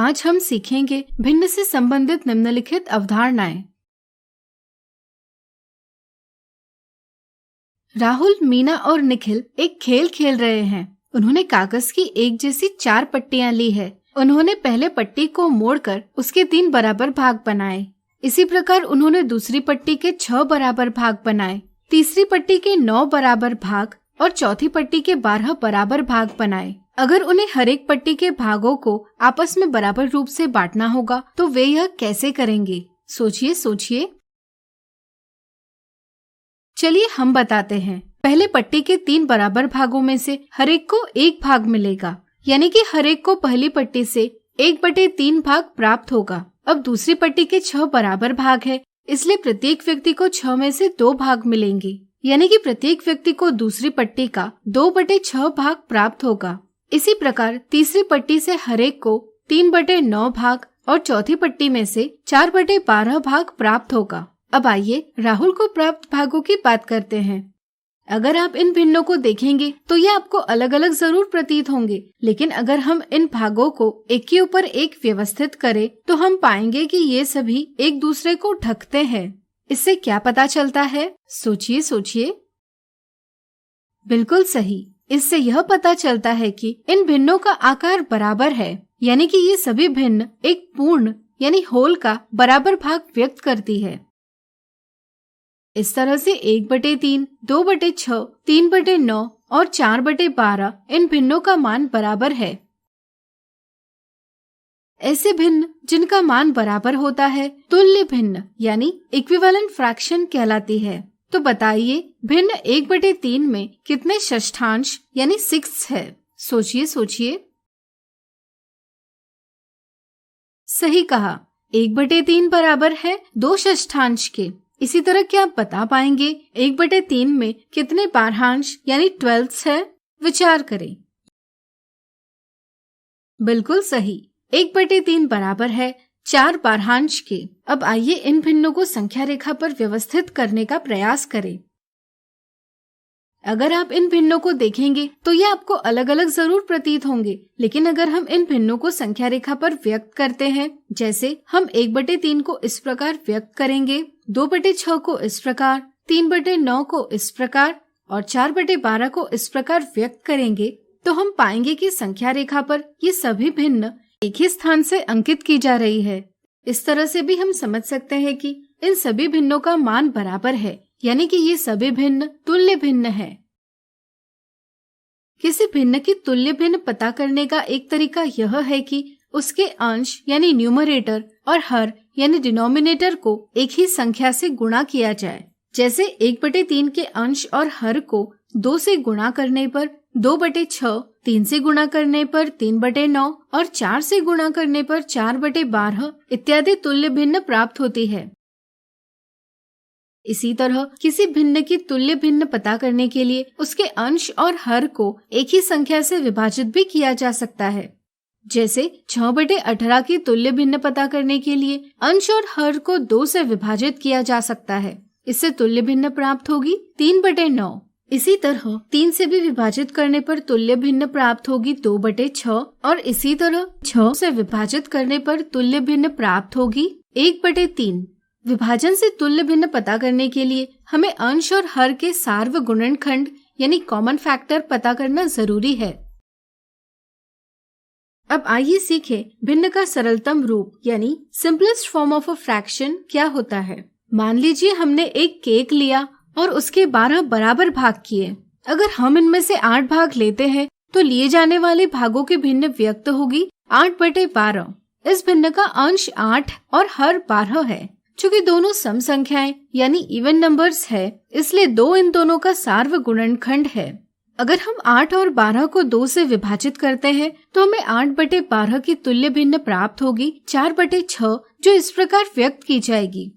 आज हम सीखेंगे भिन्न से संबंधित निम्नलिखित अवधारणाएं। राहुल, मीना और निखिल एक खेल खेल रहे हैं। उन्होंने कागज की एक जैसी 4 पट्टियां ली है। उन्होंने पहले पट्टी को मोड़कर उसके 3 बराबर भाग बनाए। इसी प्रकार उन्होंने दूसरी पट्टी के 6 बराबर भाग बनाए, तीसरी पट्टी के 9 बराबर भाग और चौथी पट्टी के 12 बराबर भाग बनाए। अगर उन्हें हर एक पट्टी के भागों को आपस में बराबर रूप से बांटना होगा तो वे यह कैसे करेंगे? सोचिए। चलिए हम बताते हैं। पहले पट्टी के 3 बराबर भागों में से हर एक को 1 भाग मिलेगा, यानी कि हर एक को पहली पट्टी से 1/3 भाग प्राप्त होगा। अब दूसरी पट्टी के 6 बराबर भाग है, इसलिए प्रत्येक व्यक्ति को 6 में से 2 भाग मिलेंगे, यानी कि प्रत्येक व्यक्ति को दूसरी पट्टी का 2/6 भाग प्राप्त होगा। इसी प्रकार तीसरी पट्टी से हर एक को 3/9 भाग और चौथी पट्टी में से 4/12 भाग प्राप्त होगा। अब आइए राहुल को प्राप्त भागों की बात करते हैं। अगर आप इन भिन्नों को देखेंगे तो ये आपको अलग अलग जरूर प्रतीत होंगे, लेकिन अगर हम इन भागों को एक के ऊपर एक व्यवस्थित करें तो हम पाएंगे कि ये सभी एक दूसरे को ढकते हैं। इससे क्या पता चलता है? सोचिए। बिल्कुल सही। इससे यह पता चलता है कि इन भिन्नों का आकार बराबर है, यानी कि ये सभी भिन्न एक पूर्ण यानी होल का बराबर भाग व्यक्त करती है। इस तरह से 1/3, 2/6, 3/9 और 4/12 इन भिन्नों का मान बराबर है। ऐसे भिन्न जिनका मान बराबर होता है तुल्य भिन्न यानी इक्विवेलेंट फ्रैक्शन कहलाती है। तो बताइए भिन्न 1/3 में कितने षष्ठांश यानी 6 है? सोचिए। सही कहा, 1/3 बराबर है 2 षष्ठांश के। इसी तरह क्या आप बता पाएंगे 1/3 में कितने बारहांश यानी 12 है? विचार करें। बिल्कुल सही, 1/3 बराबर है 4 बारहांश के। अब आइए इन भिन्नों को संख्या रेखा पर व्यवस्थित करने का प्रयास करें। अगर आप इन भिन्नों को देखेंगे तो ये आपको अलग अलग जरूर प्रतीत होंगे, लेकिन अगर हम इन भिन्नों को संख्या रेखा पर व्यक्त करते हैं, जैसे हम 1/3 को इस प्रकार व्यक्त करेंगे, 2/6 को इस प्रकार, 3/9 को इस प्रकार और 4/12 को इस प्रकार व्यक्त करेंगे, तो हम पाएंगे कि संख्या रेखा पर ये सभी भिन्न एक ही स्थान से अंकित की जा रही है। इस तरह से भी हम समझ सकते हैं कि इन सभी भिन्नों का मान बराबर है, यानी कि ये सभी भिन्न तुल्य भिन्न है। किसी भिन्न की तुल्य भिन्न पता करने का एक तरीका यह है कि उसके अंश यानी न्यूमरेटर और हर यानी डिनोमिनेटर को एक ही संख्या से गुणा किया जाए। जैसे 1/3 के अंश और हर को 2 से गुणा करने पर 2/6, 3 से गुणा करने पर 3/9 और 4 से गुणा करने पर 4/12 इत्यादि तुल्य भिन्न प्राप्त होती है। इसी तरह किसी भिन्न की तुल्य भिन्न पता करने के लिए उसके अंश और हर को एक ही संख्या से विभाजित भी किया जा सकता है। जैसे 6/18 की तुल्य भिन्न पता करने के लिए अंश और हर को 2 से विभाजित किया जा सकता है। इससे तुल्य भिन्न प्राप्त होगी 3/9। इसी तरह 3 से भी विभाजित करने पर तुल्य भिन्न प्राप्त होगी 2/6 और इसी तरह 6 से विभाजित करने पर तुल्य भिन्न प्राप्त होगी 1/3। विभाजन से तुल्य भिन्न पता करने के लिए हमें अंश और हर के सार्वगुणनखंड यानी कॉमन फैक्टर पता करना जरूरी है। अब आइए सीखें भिन्न का सरलतम रूप यानी simplest form of a fraction क्या होता है। मान लीजिए हमने एक केक लिया और उसके 12 बराबर भाग किए। अगर हम इनमें से 8 भाग लेते हैं तो लिए जाने वाले भागों की भिन्न व्यक्त होगी 8/12। इस भिन्न का अंश 8 और हर 12 है। चूँकि दोनों सम संख्याएं यानी इवन नंबर्स है, इसलिए 2 इन दोनों का सार्वगुणनखंड है। अगर हम 8 और 12 को 2 से विभाजित करते हैं तो हमें 8/12 की तुल्य भिन्न प्राप्त होगी 4/6, जो इस प्रकार व्यक्त की जाएगी।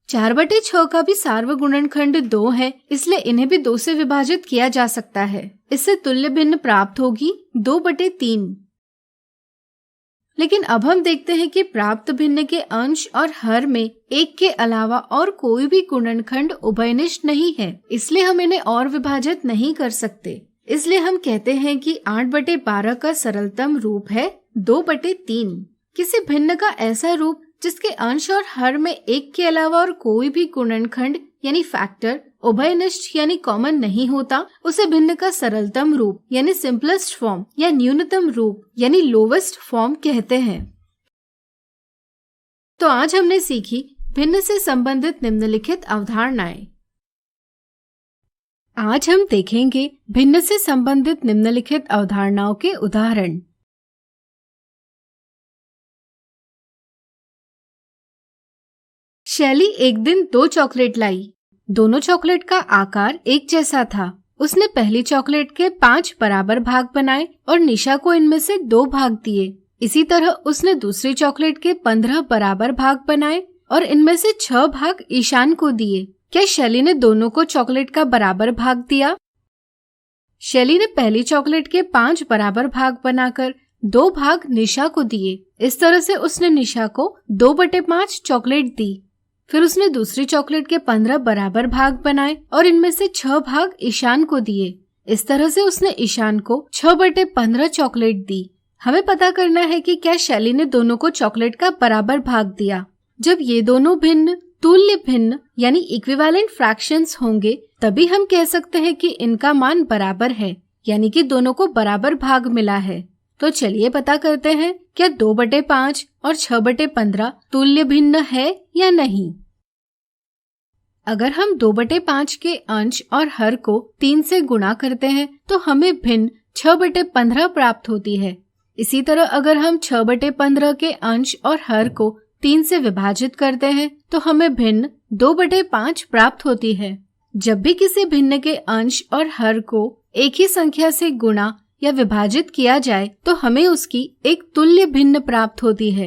4/6 का भी सार्वगुणनखंड 2 है, इसलिए इन्हें भी 2 से विभाजित किया जा सकता है। इससे तुल्य भिन्न प्राप्त होगी 2/3। लेकिन अब हम देखते हैं कि प्राप्त भिन्न के अंश और हर में 1 के अलावा और कोई भी गुणनखंड उभयनिष्ठ नहीं है, इसलिए हम इन्हें और विभाजित नहीं कर सकते। इसलिए हम कहते हैं कि 8/12 का सरलतम रूप है 2/3। किसी भिन्न का ऐसा रूप जिसके अंश और हर में एक के अलावा और कोई भी गुणनखंड यानी फैक्टर उभयनिष्ठ यानी कॉमन नहीं होता, उसे भिन्न का सरलतम रूप यानी सिंपलेस्ट फॉर्म या न्यूनतम रूप यानी लोवेस्ट फॉर्म कहते हैं। तो आज हमने सीखी भिन्न से संबंधित निम्नलिखित अवधारणाएं। आज हम देखेंगे भिन्न से संबंधित निम्नलिखित अवधारणाओं के उदाहरण। शैली एक दिन 2 चॉकलेट लाई। दोनों चॉकलेट का आकार एक जैसा था। उसने पहली चॉकलेट के 5 बराबर भाग बनाए और निशा को इनमें से 2 भाग दिए। इसी तरह उसने दूसरी चॉकलेट के 15 बराबर भाग बनाए और इनमें से 6 भाग ईशान को दिए। क्या शैली ने दोनों को चॉकलेट का बराबर भाग दिया? शैली ने पहली चॉकलेट के 5 बराबर भाग बनाकर 2 भाग निशा को दिए। इस तरह से उसने निशा को 2/5 चॉकलेट दी। फिर उसने दूसरी चॉकलेट के 15 बराबर भाग बनाए और इनमें से 6 भाग ईशान को दिए। इस तरह से उसने ईशान को 6/15 चॉकलेट दी। हमें पता करना है कि क्या शैली ने दोनों को चॉकलेट का बराबर भाग दिया। जब ये दोनों भिन्न तुल्य भिन्न यानी इक्विवेलेंट फ्रैक्शंस होंगे, तभी हम कह सकते हैं कि इनका मान बराबर है, यानी कि दोनों को बराबर भाग मिला है। तो चलिए पता करते हैं क्या 2/5 और 6/15 तुल्य भिन्न है या नहीं। अगर हम 2/5 के अंश और हर को 3 से गुणा करते हैं तो हमें भिन्न 6/15 प्राप्त होती है। इसी तरह अगर हम 6/15 के अंश और हर को 3 से विभाजित करते हैं तो हमें भिन्न 2/5 प्राप्त होती है। जब भी किसी भिन्न के अंश और हर को एक ही संख्या से गुणा या विभाजित किया जाए तो हमें उसकी एक तुल्य भिन्न प्राप्त होती है।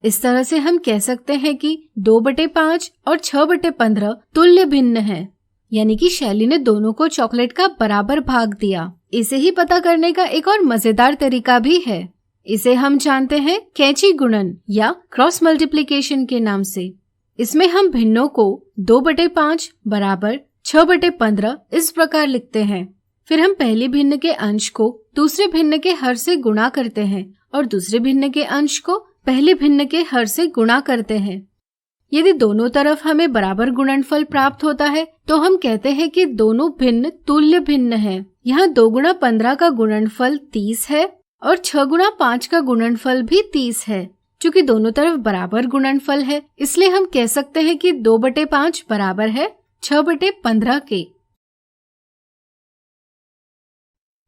इस तरह से हम कह सकते हैं कि 2/5 और 6/15 तुल्य भिन्न है, यानी कि शैली ने दोनों को चॉकलेट का बराबर भाग दिया। इसे ही पता करने का एक और मजेदार तरीका भी है। इसे हम जानते हैं कैची गुणन या क्रॉस मल्टीप्लिकेशन के नाम से। इसमें हम भिन्नों को 2/5 बराबर 6/15 इस प्रकार लिखते हैं। फिर हम पहली भिन्न के अंश को दूसरे भिन्न के हर से गुणा करते हैं और दूसरे भिन्न के अंश को पहले भिन्न के हर से गुणा करते हैं। यदि दोनों तरफ हमें बराबर गुणनफल प्राप्त होता है तो हम कहते हैं कि दोनों भिन्न तुल्य भिन्न है। यहाँ 2 गुणा 15 का गुणनफल 30 है और 6 गुणा 5 का गुणनफल भी 30 है। चूँकि दोनों तरफ बराबर गुणनफल है, इसलिए हम कह सकते हैं कि 2/5 बराबर है 6/15 के।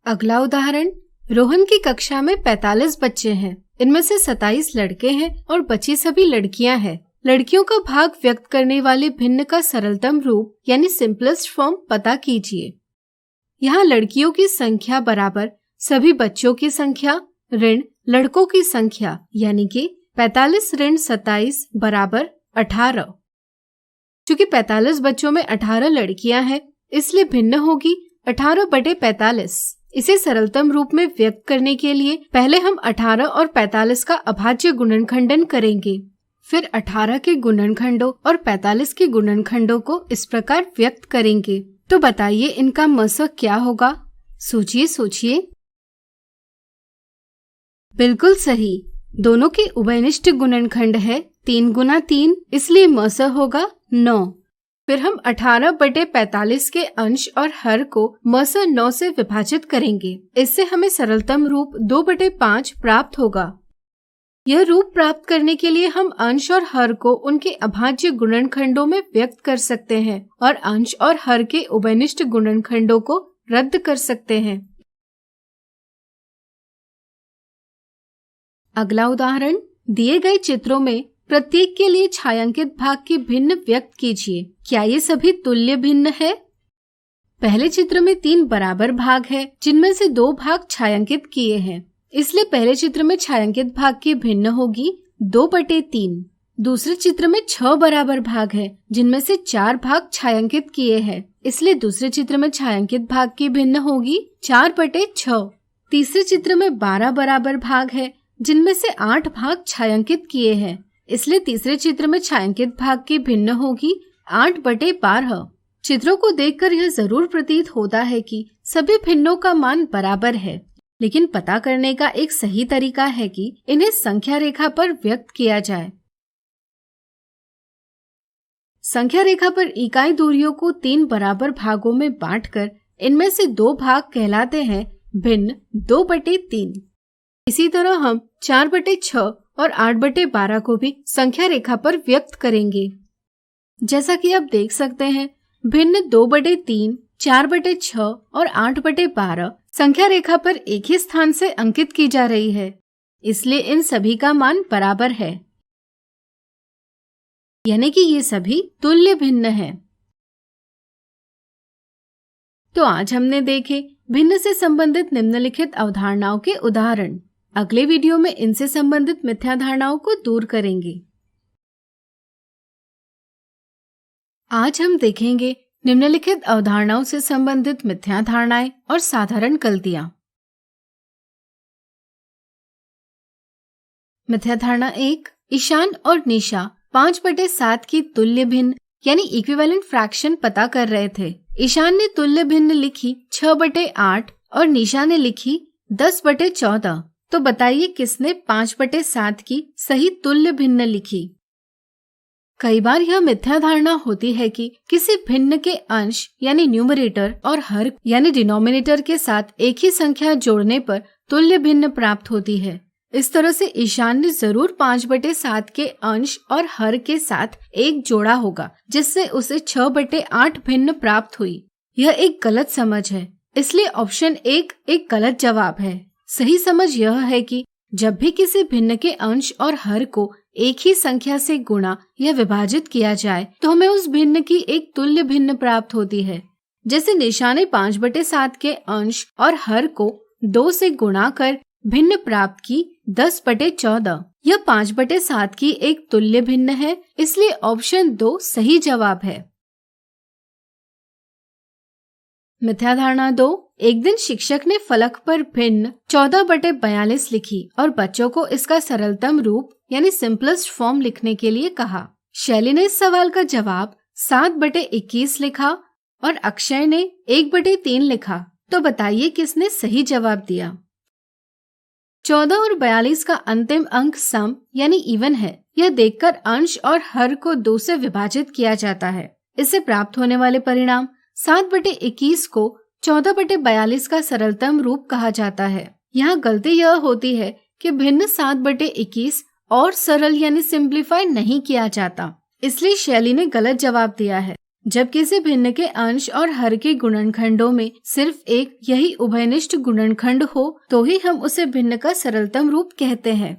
अगला उदाहरण, रोहन की कक्षा में 45 बच्चे हैं। इनमें से 27 लड़के हैं और बची सभी लड़कियां हैं। लड़कियों का भाग व्यक्त करने वाले भिन्न का सरलतम रूप यानी सिंपलेस्ट फॉर्म पता कीजिए। यहाँ लड़कियों की संख्या बराबर सभी बच्चों की संख्या ऋण लड़कों की संख्या, यानी कि 45 ऋण 27 बराबर 18। चूँकि 45 बच्चों में 18 लड़कियां हैं, इसलिए भिन्न होगी 18/45। इसे सरलतम रूप में व्यक्त करने के लिए पहले हम 18 और 45 का अभाज्य गुणनखंडन करेंगे। फिर 18 के गुणनखंडों और 45 के गुणनखंडों को इस प्रकार व्यक्त करेंगे। तो बताइए इनका मसक क्या होगा? सोचिए। बिल्कुल सही, दोनों के उभयनिष्ठ गुणनखंड है 3 गुना 3, इसलिए मसक होगा 9। फिर हम 18/45 के अंश और हर को मसक 9 से विभाजित करेंगे। इससे हमें सरलतम रूप 2/5 प्राप्त होगा। यह रूप प्राप्त करने के लिए हम अंश और हर को उनके अभाज्य गुणनखंडों में व्यक्त कर सकते हैं और अंश और हर के उभयनिष्ठ गुणनखंडों को रद्द कर सकते हैं। अगला उदाहरण, दिए गए चित्रों में प्रत्येक के लिए छायांकित भाग की भिन्न व्यक्त कीजिए। क्या ये सभी तुल्य भिन्न है? पहले चित्र में 3 बराबर भाग है जिनमें से 2 भाग छायांकित किए हैं, इसलिए पहले चित्र में छायांकित भाग की भिन्न होगी 2/3। दूसरे चित्र में 6 बराबर भाग है जिनमें से 4 भाग छायांकित किए हैं, इसलिए दूसरे चित्र में छायांकित भाग की भिन्न होगी 4/6। तीसरे चित्र में 12 बराबर भाग है जिनमें से 8 भाग छायांकित किए हैं, इसलिए तीसरे चित्र में छायांकित भाग की भिन्न होगी 8/12। चित्रों को देखकर यह जरूर प्रतीत होता है कि सभी भिन्नों का मान बराबर है। लेकिन पता करने का एक सही तरीका है कि इन्हें संख्या रेखा पर व्यक्त किया जाए। संख्या रेखा पर इकाई दूरियों को 3 बराबर भागों में बांटकर इनमें से 2 भाग कहलाते हैं भिन्न 2/3। इसी तरह हम 4/6 और 8/12 को भी संख्या रेखा पर व्यक्त करेंगे। जैसा कि आप देख सकते हैं, भिन्न 2/3, 4/6 और 8/12 संख्या रेखा पर एक ही स्थान से अंकित की जा रही है, इसलिए इन सभी का मान बराबर है, यानी कि ये सभी तुल्य भिन्न हैं। तो आज हमने देखे भिन्न से संबंधित निम्नलिखित अवधारणाओं के उदाहरण। अगले वीडियो में इनसे संबंधित मिथ्या धारणाओं को दूर करेंगे। आज हम देखेंगे निम्नलिखित अवधारणाओं से संबंधित मिथ्या धारणाएं और साधारण गलतियां। मिथ्या धारणा 1, ईशान और निशा 5/7 की तुल्य भिन्न यानी इक्विवेलेंट फ्रैक्शन पता कर रहे थे। ईशान ने तुल्य भिन्न लिखी 6/8 और निशा ने लिखी 10/14। तो बताइए किसने 5/7 की सही तुल्य भिन्न लिखी? कई बार यह मिथ्या धारणा होती है कि किसी भिन्न के अंश यानी न्यूमरेटर और हर यानी डिनोमिनेटर के साथ एक ही संख्या जोड़ने पर तुल्य भिन्न प्राप्त होती है। इस तरह से ईशान ने जरूर 5/7 के अंश और हर के साथ एक जोड़ा होगा, जिससे उसे 6/8 भिन्न प्राप्त हुई। यह एक गलत समझ है, इसलिए ऑप्शन 1 एक गलत जवाब है। सही समझ यह है कि जब भी किसी भिन्न के अंश और हर को एक ही संख्या से गुणा या विभाजित किया जाए तो हमें उस भिन्न की एक तुल्य भिन्न प्राप्त होती है। जैसे निशा ने 5/7 के अंश और हर को 2 से गुणा कर भिन्न प्राप्त की 10/14। यह 5/7 की एक तुल्य भिन्न है, इसलिए ऑप्शन 2 सही जवाब है। मिथ्या धारणा 2, एक दिन शिक्षक ने फलक पर भिन्न 14/42 लिखी और बच्चों को इसका सरलतम रूप यानी सिंपलेस्ट फॉर्म लिखने के लिए कहा। शैली ने इस सवाल का जवाब 7/21 लिखा और अक्षय ने 1/3 लिखा। तो बताइए किसने सही जवाब दिया? 14 और 42 का अंतिम अंक सम यानी इवन है। यह देखकर अंश और हर को 2 से विभाजित किया जाता है। इससे प्राप्त होने वाले परिणाम 7/21 को 14/42 का सरलतम रूप कहा जाता है। यहाँ गलती यह होती है कि भिन्न 7/21 और सरल यानी सिंप्लीफाई नहीं किया जाता, इसलिए शैली ने गलत जवाब दिया है। जब किसी भिन्न के अंश और हर के गुणनखंडों में सिर्फ एक यही उभयनिष्ठ गुणनखंड हो तो ही हम उसे भिन्न का सरलतम रूप कहते हैं।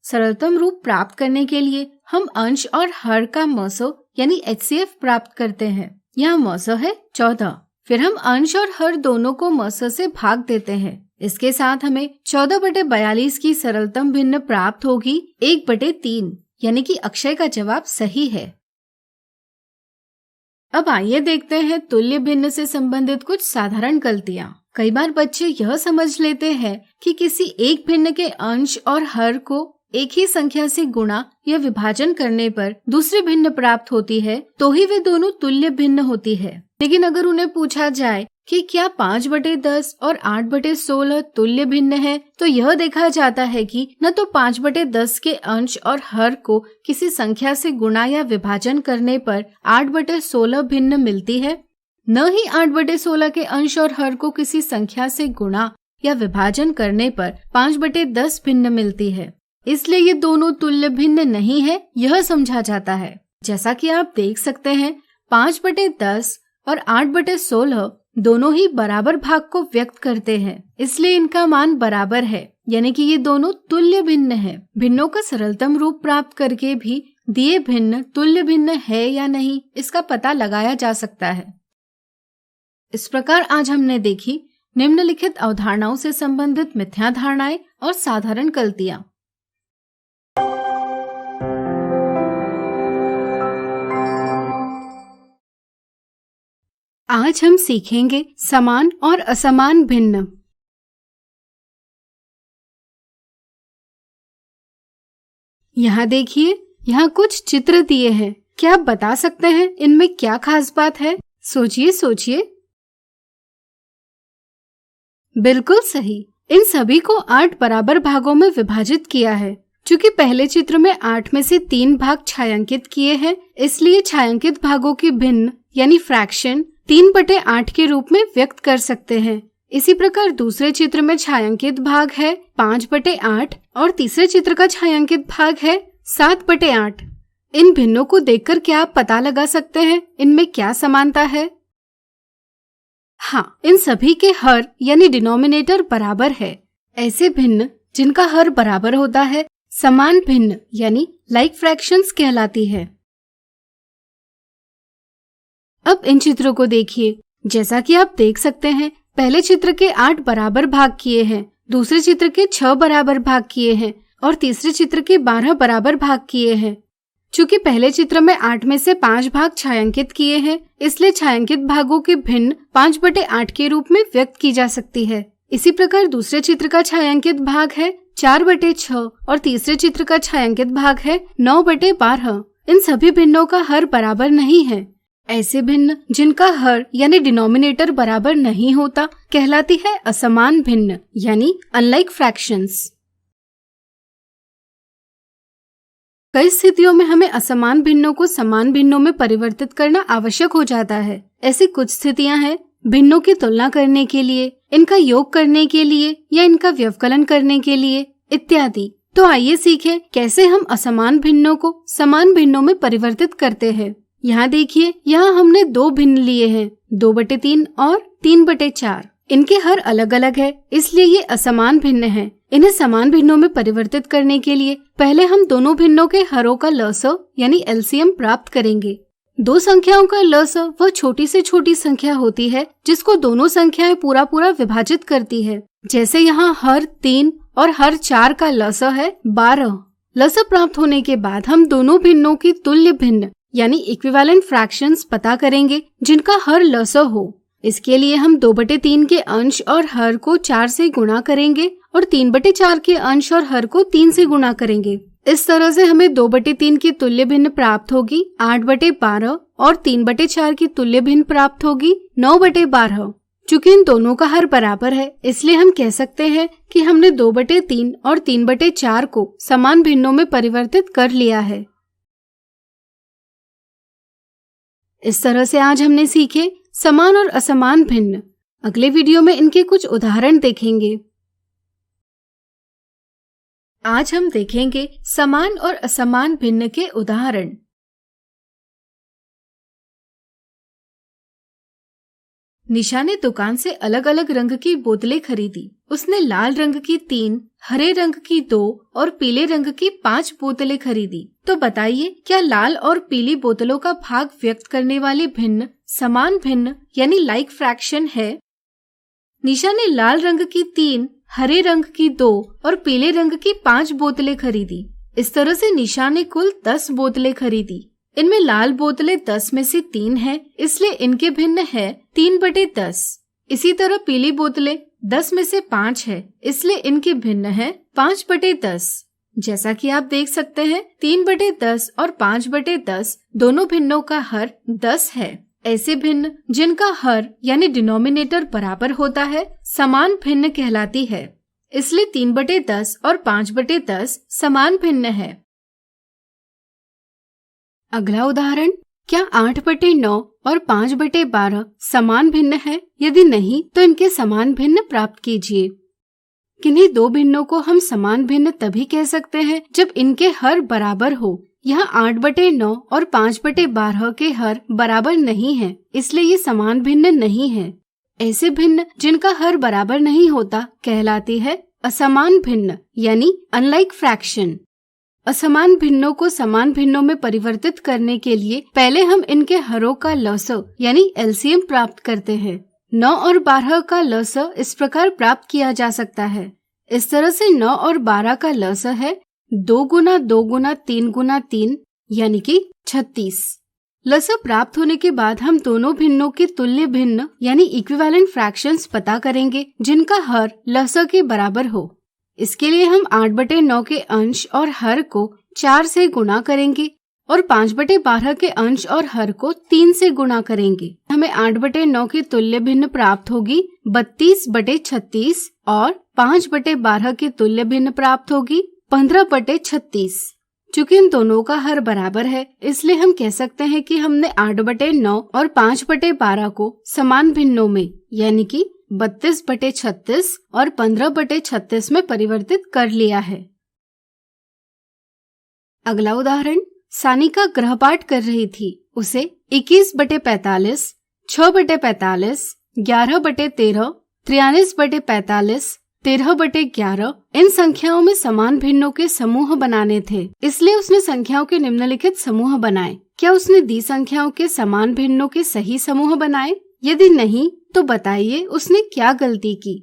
सरलतम रूप प्राप्त करने के लिए हम अंश और हर का मसो यानी HCF प्राप्त करते हैं। यहाँ मसो है 14, फिर हम अंश और हर दोनों को मसो से भाग देते हैं। इसके साथ हमें 14/42 की सरलतम भिन्न प्राप्त होगी 1/3, यानी कि अक्षय का जवाब सही है। अब आइए देखते हैं तुल्य भिन्न से संबंधित कुछ साधारण गलतियाँ। कई बार बच्चे यह समझ लेते हैं कि किसी एक भिन्न के अंश और हर को एक ही संख्या से गुणा या विभाजन करने पर दूसरी भिन्न प्राप्त होती है तो ही वे दोनों तुल्य भिन्न होती है। लेकिन अगर उन्हें पूछा जाए कि क्या 5/10 और 8/16 तुल्य भिन्न है, तो यह देखा जाता है कि न तो 5/10 के अंश और हर को किसी संख्या से गुणा या विभाजन करने पर 8/16 भिन्न मिलती है, न ही 8/16 के अंश और हर को किसी संख्या से गुणा या विभाजन करने पर 5/10 भिन्न मिलती है। इसलिए ये दोनों तुल्य भिन्न नहीं है, यह समझा जाता है। जैसा कि आप देख सकते हैं, 5/10 और 8/16 दोनों ही बराबर भाग को व्यक्त करते हैं, इसलिए इनका मान बराबर है, यानी कि ये दोनों तुल्य भिन्न है। भिन्नों का सरलतम रूप प्राप्त करके भी दिए भिन्न तुल्य भिन्न है या नहीं, इसका पता लगाया जा सकता है। इस प्रकार आज हमने देखी निम्नलिखित अवधारणाओं से संबंधित मिथ्या धारणाएं और साधारण गलतियां। आज हम सीखेंगे समान और असमान भिन्न। यहाँ देखिए, यहाँ कुछ चित्र दिए हैं। क्या आप बता सकते हैं इनमें क्या खास बात है? सोचिए सोचिए। बिल्कुल सही, इन सभी को 8 बराबर भागों में विभाजित किया है। चूँकि पहले चित्र में 8 में से 3 भाग छायांकित किए हैं, इसलिए छायांकित भागों की भिन्न यानी फ्रैक्शन 3/8 के रूप में व्यक्त कर सकते हैं। इसी प्रकार दूसरे चित्र में छायांकित भाग है 5/8 और तीसरे चित्र का छायांकित भाग है 7/8। इन भिन्नों को देखकर क्या आप पता लगा सकते हैं इनमें क्या समानता है? हाँ, इन सभी के हर यानी डिनोमिनेटर बराबर है। ऐसे भिन्न जिनका हर बराबर होता है समान भिन्न यानी लाइक फ्रैक्शंस कहलाती है। अब इन चित्रों को देखिए। जैसा कि आप देख सकते हैं, पहले चित्र के 8 बराबर भाग किए हैं, दूसरे चित्र के 6 बराबर भाग किए हैं और तीसरे चित्र के 12 बराबर भाग किए हैं। चूँकि पहले चित्र में 8 में से 5 भाग छायांकित किए हैं, इसलिए छायांकित भागों की भिन्न 5/8 के रूप में व्यक्त की जा सकती है। इसी प्रकार दूसरे चित्र का छायांकित भाग है 4/6 और तीसरे चित्र का छायांकित भाग है 9/12। इन सभी भिन्नों का हर बराबर नहीं है। ऐसे भिन्न जिनका हर यानी डिनोमिनेटर बराबर नहीं होता कहलाती है असमान भिन्न यानी अनलाइक फ्रैक्शंस। कई स्थितियों में हमें असमान भिन्नों को समान भिन्नों में परिवर्तित करना आवश्यक हो जाता है। ऐसी कुछ स्थितियां हैं भिन्नों की तुलना करने के लिए, इनका योग करने के लिए या इनका व्यवकलन करने के लिए इत्यादि। तो आइए सीखें कैसे हम असमान भिन्नों को समान भिन्नों में परिवर्तित करते हैं। यहाँ देखिए, यहाँ हमने 2 भिन्न लिए हैं, 2/3 और 3/4। इनके हर अलग अलग है, इसलिए ये असमान भिन्न हैं। इन्हें समान भिन्नों में परिवर्तित करने के लिए पहले हम दोनों भिन्नों के हरों का लसअ यानी एलसीएम प्राप्त करेंगे। 2 संख्याओं का लसअ वह छोटी से छोटी संख्या होती है जिसको दोनों संख्याएं पूरा विभाजित करती है। जैसे यहाँ हर 3 और हर 4 का लसअ है 12। लसअ प्राप्त होने के बाद हम दोनों भिन्नों की तुल्य भिन्न यानी इक्विवेलेंट फ्रैक्शंस पता करेंगे जिनका हर लसअ हो। इसके लिए हम 2/3 के अंश और हर को 4 से गुणा करेंगे और 3/4 के अंश और हर को 3 से गुणा करेंगे। इस तरह से हमें 2/3 की तुल्य भिन्न प्राप्त होगी 8/12 और 3/4 की तुल्य भिन्न प्राप्त होगी 9/12। चूँकि इन दोनों का हर बराबर है, इसलिए हम कह सकते हैं कि हमने 2/3 और 3/4 को समान भिन्नों में परिवर्तित कर लिया है। इस तरह से आज हमने सीखे समान और असमान भिन्न। अगले वीडियो में इनके कुछ उदाहरण देखेंगे। आज हम देखेंगे समान और असमान भिन्न के उदाहरण। निशा ने दुकान से अलग अलग रंग की बोतलें खरीदी। उसने लाल रंग की 3, हरे रंग की 2 और पीले रंग की 5 बोतलें खरीदी। तो बताइए, क्या लाल और पीली बोतलों का भाग व्यक्त करने वाले भिन्न समान भिन्न यानी लाइक फ्रैक्शन है? निशा ने लाल रंग की 3, हरे रंग की 2 और पीले रंग की 5 बोतलें खरीदी। इस तरह से निशा ने कुल 10 बोतलें खरीदी। इनमें लाल बोतलें 10 में से 3 हैं, इसलिए इनके भिन्न है 3/10। इसी तरह पीली बोतलें 10 में से 5 है, इसलिए इनके भिन्न है 5/10। जैसा कि आप देख सकते हैं, 3/10 और 5/10 दोनों भिन्नों का हर 10 है। ऐसे भिन्न जिनका हर यानी डिनोमिनेटर बराबर होता है समान भिन्न कहलाती है। इसलिए 3/10 और 5/10 समान भिन्न है। अगला उदाहरण, क्या 8/9 और 5/12 समान भिन्न है? यदि नहीं, तो इनके समान भिन्न प्राप्त कीजिए। किन्हीं 2 भिन्नों को हम समान भिन्न तभी कह सकते हैं जब इनके हर बराबर हो। यहाँ 8/9 और 5/12 के हर बराबर नहीं है, इसलिए ये समान भिन्न नहीं है। ऐसे भिन्न जिनका हर बराबर नहीं होता कहलाती है असमान भिन्न यानी अनलाइक फ्रैक्शन। असमान भिन्नों को समान भिन्नों में परिवर्तित करने के लिए पहले हम इनके हरों का लसअ यानी एलसीएम प्राप्त करते हैं। 9 और 12 का लसअ इस प्रकार प्राप्त किया जा सकता है। इस तरह से 9 और 12 का लसअ है 2 गुना 2 गुना 3 गुना 3 यानी कि 36। लसअ प्राप्त होने के बाद हम दोनों भिन्नों की तुल्य भिन्न यानी इक्विवेलेंट फ्रैक्शंस पता करेंगे जिनका हर लसअ के बराबर हो। इसके लिए हम 8/9 के अंश और हर को 4 से गुणा करेंगे और 5/12 के अंश और हर को 3 से गुणा करेंगे। हमें 8/9 की तुल्य भिन्न प्राप्त होगी 32/36 और 5/12 की तुल्य भिन्न प्राप्त होगी 15/36। चूँकि इन दोनों का हर बराबर है, इसलिए हम कह सकते हैं कि हमने 8/9 और 5/12 को समान भिन्नों में यानी कि 32/36 और 15/36 में परिवर्तित कर लिया है। अगला उदाहरण, सानिका गृहपाठ कर रही थी। उसे 21/45, 6/45, 11/13, 43/45, 13/11 इन संख्याओं में समान भिन्नों के समूह बनाने थे। इसलिए उसने संख्याओं के निम्नलिखित समूह बनाए। क्या उसने दी संख्याओं के समान भिन्नों के सही समूह बनाए? यदि नहीं, तो बताइए उसने क्या गलती की।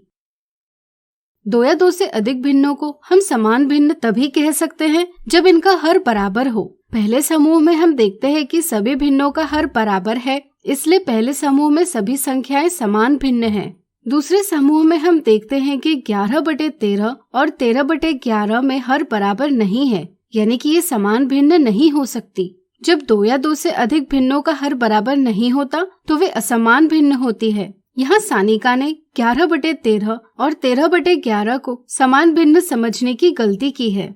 2 या 2 से अधिक भिन्नों को हम समान भिन्न तभी कह सकते हैं जब इनका हर बराबर हो। पहले समूह में हम देखते हैं कि सभी भिन्नों का हर बराबर है, इसलिए पहले समूह में सभी संख्याएं समान भिन्न हैं। दूसरे समूह में हम देखते हैं कि 11/13 और 13/11 में हर बराबर नहीं है, यानी कि ये समान भिन्न नहीं हो सकती। जब 2 या 2 से अधिक भिन्नों का हर बराबर नहीं होता तो वे असमान भिन्न होती है। यहाँ सानिका ने 11/13 और 13/11 को समान भिन्न समझने की गलती की है।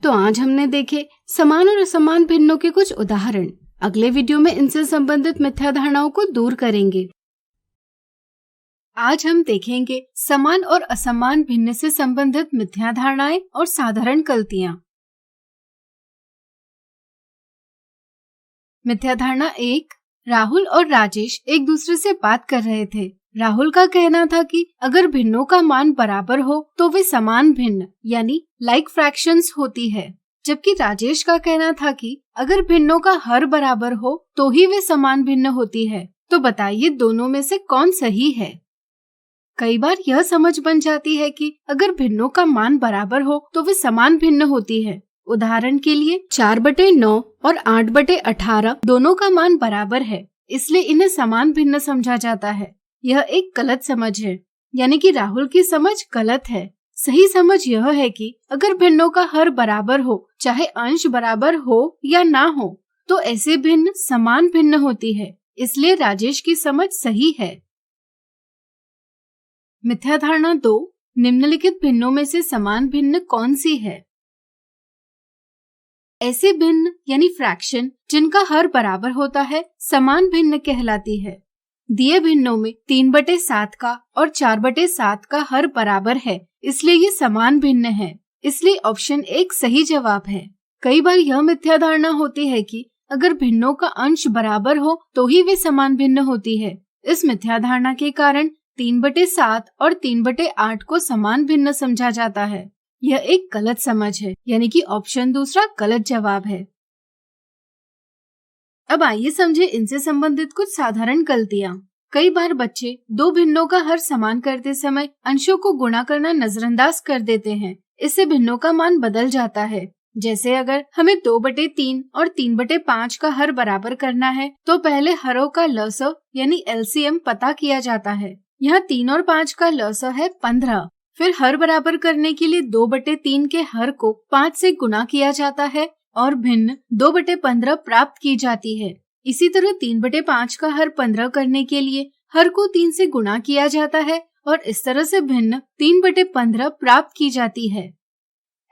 तो आज हमने देखे समान और असमान भिन्नों के कुछ उदाहरण। अगले वीडियो में इनसे संबंधित मिथ्या धारणाओं को दूर करेंगे। आज हम देखेंगे समान और असमान भिन्न से संबंधित मिथ्या धारणाएं और साधारण गलतियां। मिथ्या धारणा 1, राहुल और राजेश एक दूसरे से बात कर रहे थे। राहुल का कहना था कि अगर भिन्नों का मान बराबर हो तो वे समान भिन्न यानी लाइक फ्रैक्शंस होती है, जबकि राजेश का कहना था कि अगर भिन्नों का हर बराबर हो तो ही वे समान भिन्न होती है। तो बताइए दोनों में से कौन सही है? कई बार यह समझ बन जाती है कि अगर भिन्नों का मान बराबर हो तो वे समान भिन्न होती है। उदाहरण के लिए 4/9 और 8/18 दोनों का मान बराबर है, इसलिए इन्हें समान भिन्न समझा जाता है। यह एक गलत समझ है, यानी कि राहुल की समझ गलत है। सही समझ यह है कि अगर भिन्नों का हर बराबर हो, चाहे अंश बराबर हो या ना हो, तो ऐसे भिन्न समान भिन्न होती है। इसलिए राजेश की समझ सही है। मिथ्या धारणा 2, निम्नलिखित भिन्नों में से समान भिन्न कौन सी है? ऐसे भिन्न यानी फ्रैक्शन जिनका हर बराबर होता है समान भिन्न कहलाती है। दिए भिन्नों में 3/7 का और 4/7 का हर बराबर है, इसलिए ये समान भिन्न है। इसलिए ऑप्शन 1 सही जवाब है। कई बार यह मिथ्या धारणा होती है कि अगर भिन्नों का अंश बराबर हो तो ही वे समान भिन्न होती है। इस मिथ्या धारणा के कारण 3/7 और 3/8 को समान भिन्न समझा जाता है। यह एक गलत समझ है, यानी कि ऑप्शन दूसरा गलत जवाब है। अब आइए समझे इनसे संबंधित कुछ साधारण गलतियां। कई बार बच्चे दो भिन्नों का हर समान करते समय अंशों को गुणा करना नजरअंदाज कर देते हैं। इससे भिन्नों का मान बदल जाता है। जैसे अगर हमें 2/3 और 3/5 का हर बराबर करना है तो पहले हरों का लसअ यानी एलसीएम पता किया जाता है। यहाँ 3 और 5 का लसअ है 15। फिर हर बराबर करने के लिए 2/3 के हर को 5 से गुणा किया जाता है और भिन्न 2/15 प्राप्त की जाती है। इसी तरह 3/5 का हर 15 करने के लिए हर को 3 से गुणा किया जाता है और इस तरह से भिन्न 3/15 प्राप्त की जाती है।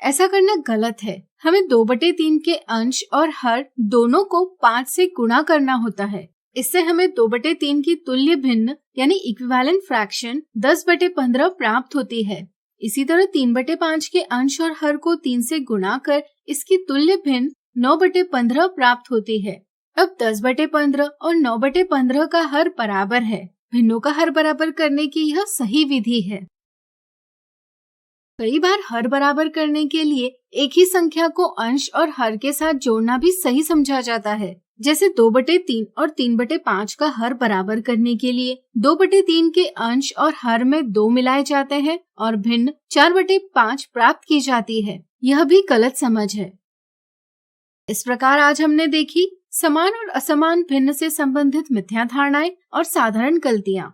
ऐसा करना गलत है। हमें 2/3 के अंश और हर दोनों को 5 से गुणा करना होता है। इससे हमें 2/3 की तुल्य भिन्न यानी इक्विवेलेंट फ्रैक्शन 10/15 प्राप्त होती है। इसी तरह 3/5 के अंश और हर को 3 से गुणा कर इसकी तुल्य भिन्न 9/15 प्राप्त होती है। अब 10/15 और 9/15 का हर बराबर है। भिन्नों का हर बराबर करने की यह सही विधि है। कई बार हर बराबर करने के लिए एक ही संख्या को अंश और हर के साथ जोड़ना भी सही समझा जाता है। जैसे 2/3 और 3/5 का हर बराबर करने के लिए 2/3 के अंश और हर में 2 मिलाए जाते हैं और भिन्न 4/5 प्राप्त की जाती है। यह भी गलत समझ है। इस प्रकार आज हमने देखी समान और असमान भिन्न से संबंधित मिथ्या धारणाएं और साधारण गलतियां।